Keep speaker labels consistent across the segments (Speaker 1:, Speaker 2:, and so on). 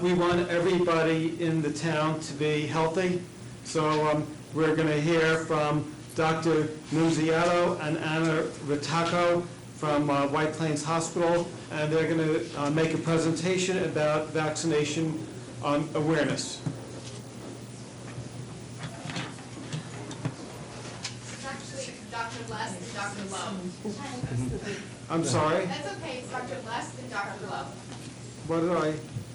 Speaker 1: we want everybody in the town to be healthy. So we're going to hear from Dr. Nunziato and Mmr Ritacco from White Plains Hospital, and they're going to make a presentation about vaccination awareness.
Speaker 2: It's actually Dr. Les and Dr. Lowe.
Speaker 1: I'm sorry?
Speaker 2: That's okay, it's Dr. Les and Dr. Lowe.
Speaker 1: What did I?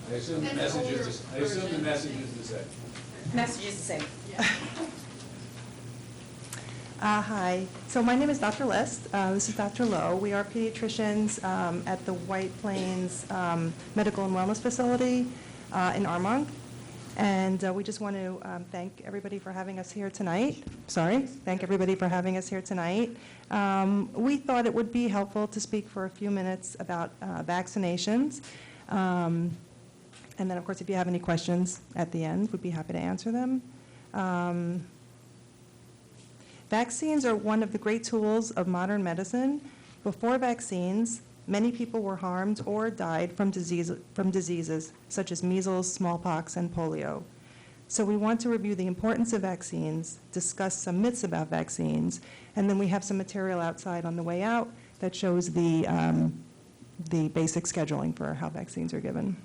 Speaker 3: I assume the message is the same.
Speaker 4: Message is the same.
Speaker 5: Hi. So my name is Dr. List. This is Dr. Lowe. We are pediatricians at the White Plains Medical and Wellness Facility in Armonk. And we just want to thank everybody for having us here tonight. Thank everybody for having us here tonight. We thought it would be helpful to speak for a few minutes about vaccinations. And then, of course, if you have any questions at the end, we'd be happy to answer them. Vaccines are one of the great tools of modern medicine. Before vaccines, many people were harmed or died from diseases such as measles, smallpox, and polio. So we want to review the importance of vaccines, discuss some myths about vaccines, and then we have some material outside on the way out that shows the basic scheduling for how vaccines are given.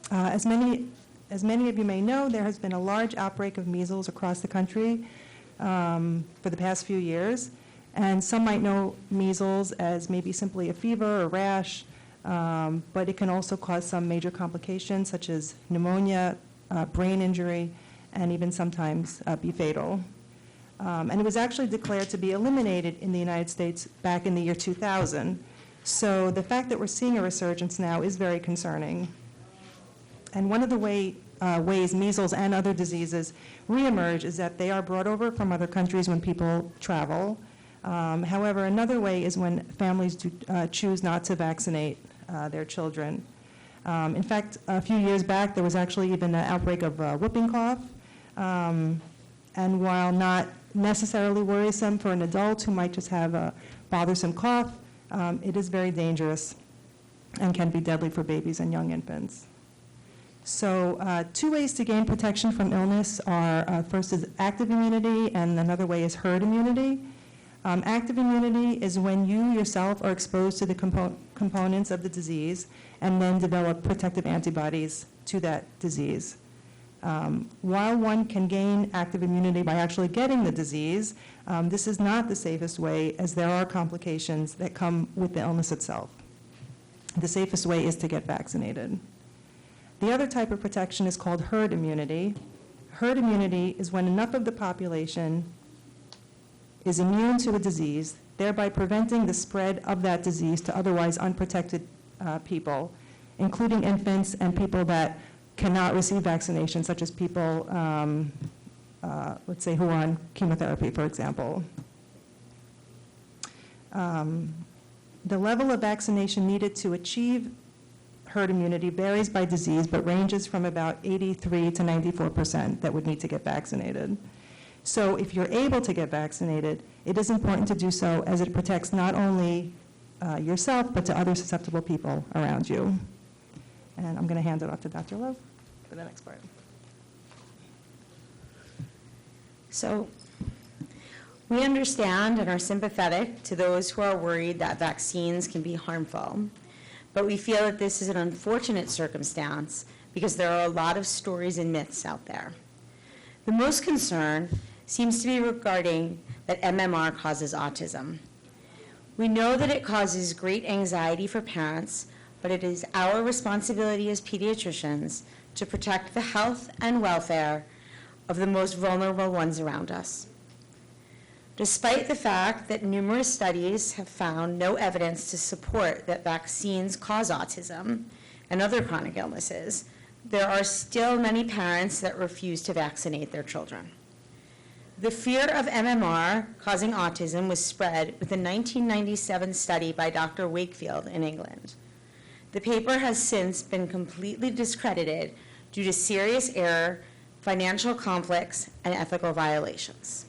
Speaker 5: As many of you may know, there has been a large outbreak of measles across the country for the past few years. And some might know measles as maybe simply a fever or rash, but it can also cause some major complications such as pneumonia, brain injury, and even sometimes be fatal. And it was actually declared to be eliminated in the United States back in the year 2000. So the fact that we're seeing a resurgence now is very concerning. And one of the ways measles and other diseases reemerge is that they are brought over from other countries when people travel. However, another way is when families choose not to vaccinate their children. In fact, a few years back, there was actually even an outbreak of whooping cough. And while not necessarily worrisome for an adult who might just have a bothersome cough, it is very dangerous and can be deadly for babies and young infants. So two ways to gain protection from illness are, first is active immunity, and another way is herd immunity. Active immunity is when you yourself are exposed to the components of the disease and then develop protective antibodies to that disease. While one can gain active immunity by actually getting the disease, this is not the safest way, as there are complications that come with the illness itself. The safest way is to get vaccinated. The other type of protection is called herd immunity. Herd immunity is when enough of the population is immune to a disease, thereby preventing the spread of that disease to otherwise unprotected people, including infants and people that cannot receive vaccination, such as people, let's say, who are on chemotherapy, for example. The level of vaccination needed to achieve herd immunity varies by disease, but ranges from about 83 to 94% that would need to get vaccinated. So if you're able to get vaccinated, it is important to do so, as it protects not only yourself, but to other susceptible people around you. And I'm going to hand it off to Dr. Lowe for the next part.
Speaker 4: So we understand and are sympathetic to those who are worried that vaccines can be harmful. But we feel that this is an unfortunate circumstance because there are a lot of stories and myths out there. The most concern seems to be regarding that MMR causes autism. We know that it causes great anxiety for parents, but it is our responsibility as pediatricians to protect the health and welfare of the most vulnerable ones around us. Despite the fact that numerous studies have found no evidence to support that vaccines cause autism and other chronic illnesses, there are still many parents that refuse to vaccinate their children. The fear of MMR causing autism was spread with a 1997 study by Dr. Wakefield in England. The paper has since been completely discredited due to serious error, financial conflicts, and ethical violations.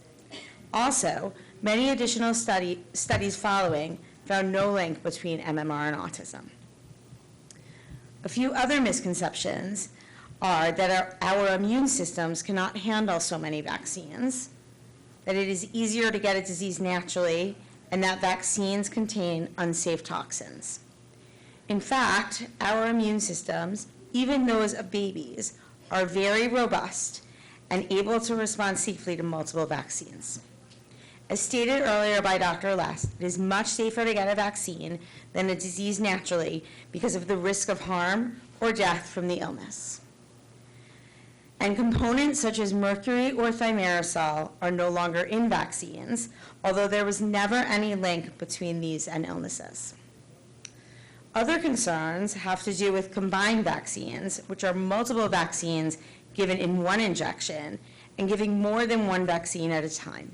Speaker 4: Also, many additional studies following found no link between MMR and autism. A few other misconceptions are that our immune systems cannot handle so many vaccines, that it is easier to get a disease naturally, and that vaccines contain unsafe toxins. In fact, our immune systems, even those of babies, are very robust and able to respond safely to multiple vaccines. As stated earlier by Dr. Lest, it is much safer to get a vaccine than a disease naturally because of the risk of harm or death from the illness. And components such as mercury or thimerosal are no longer in vaccines, although there was never any link between these and illnesses. Other concerns have to do with combined vaccines, which are multiple vaccines given in one injection and giving more than one vaccine at a time.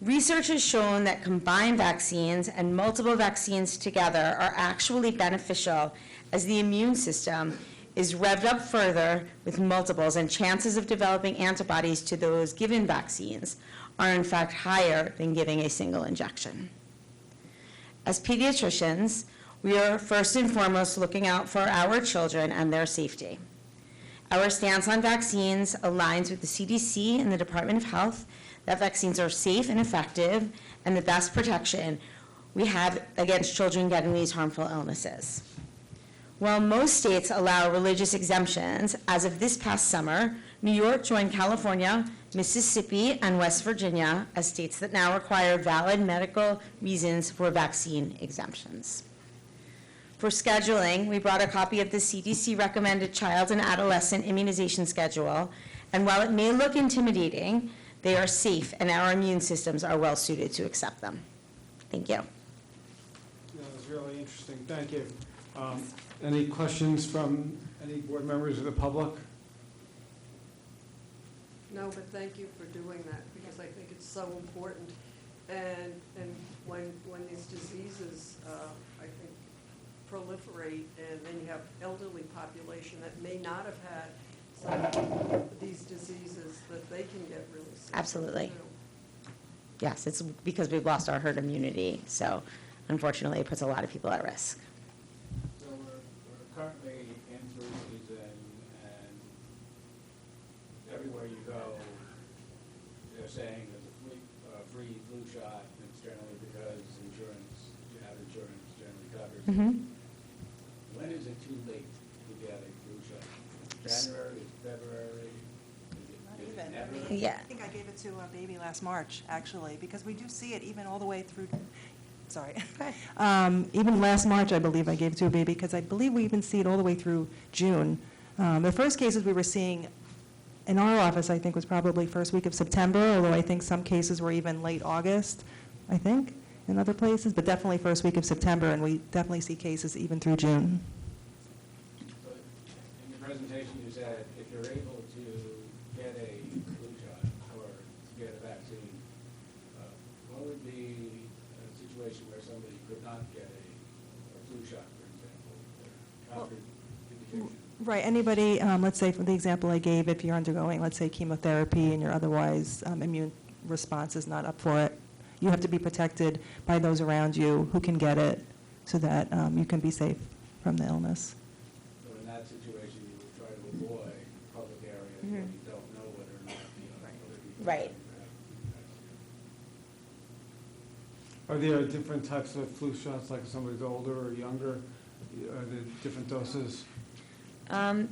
Speaker 4: Research has shown that combined vaccines and multiple vaccines together are actually beneficial as the immune system is revved up further with multiples, and chances of developing antibodies to those given vaccines are in fact higher than giving a single injection. As pediatricians, we are first and foremost looking out for our children and their safety. Our stance on vaccines aligns with the CDC and the Department of Health that vaccines are safe and effective and the best protection we have against children getting these harmful illnesses. While most states allow religious exemptions, as of this past summer, New York joined California, Mississippi, and West Virginia as states that now require valid medical reasons for vaccine exemptions. For scheduling, we brought a copy of the CDC recommended child and adolescent immunization schedule, and while it may look intimidating, they are safe and our immune systems are well suited to accept them. Thank you.
Speaker 1: That was really interesting. Thank you. Any questions from any board members of the public?
Speaker 6: No, but thank you for doing that, because I think it's so important. And when these diseases, I think, proliferate, and then you have elderly population that may not have had some of these diseases, that they can get really sick.
Speaker 4: Absolutely.
Speaker 6: too.
Speaker 4: Yes, it's because we've lost our herd immunity, so unfortunately it puts a lot of people at risk.
Speaker 3: So we're currently in flu season, and everywhere you go, they're saying there's a free flu shot, and it's generally because you have insurance generally covers it.
Speaker 4: Mm-hmm.
Speaker 3: When is it too late to get a flu shot? January, February? Is it never?
Speaker 4: Yeah.
Speaker 5: I think I gave it to a baby last March, actually, because we do see it even all the way through, sorry. Even last March, I believe I gave it to a baby, because I believe we even see it all the way through June. The first cases we were seeing in our office, I think, was probably first week of September, although I think some cases were even late August, I think, in other places, but definitely first week of September, and we definitely see cases even through June.
Speaker 3: So in your presentation, you said if you're able to get a flu shot or to get a vaccine, what would be a situation where somebody could not get a flu shot, for example, or contraindication?
Speaker 5: Right, anybody, let's say for the example I gave, if you're undergoing, let's say, chemotherapy and your otherwise immune response is not up for it, you have to be protected by those around you who can get it so that you can be safe from the illness.
Speaker 3: So in that situation, you would try to avoid public areas where you don't know whether or not, other people
Speaker 4: Right.
Speaker 3: have
Speaker 1: Are there different types of flu shots, like if somebody's older or younger? Are there different doses?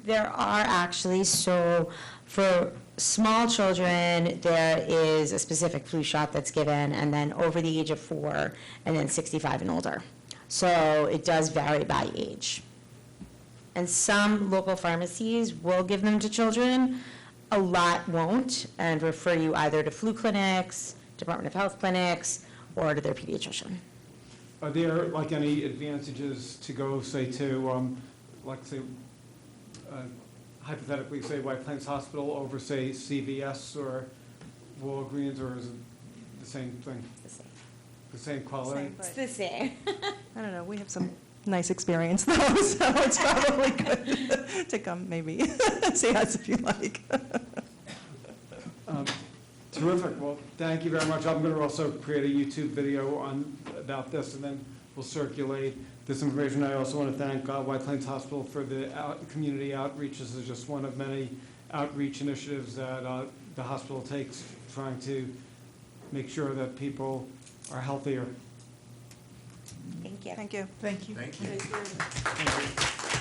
Speaker 4: There are actually, so for small children, there is a specific flu shot that's given, and then over the age of 4, and then 65 and older. So it does vary by age. And some local pharmacies will give them to children, a lot won't, and refer you either to flu clinics, Department of Health clinics, or to their pediatrician.
Speaker 1: Are there like any advantages to go, say, to, hypothetically, say, White Plains Hospital over, say, CVS or Walgreens, or is it the same thing?
Speaker 4: The same.
Speaker 1: The same quality?
Speaker 4: It's the same.
Speaker 5: I don't know, we have some nice experience though, so it's probably good to come maybe see us if you like.
Speaker 1: Terrific. Well, thank you very much. I'm going to also create a YouTube video about this, and then we'll circulate this information. I also want to thank White Plains Hospital for the community outreach. This is just one of many outreach initiatives that the hospital takes, trying to make sure that people are healthier.
Speaker 4: Thank you.
Speaker 5: Thank you.
Speaker 7: Thank you.
Speaker 6: Thank you.
Speaker 1: Thank you.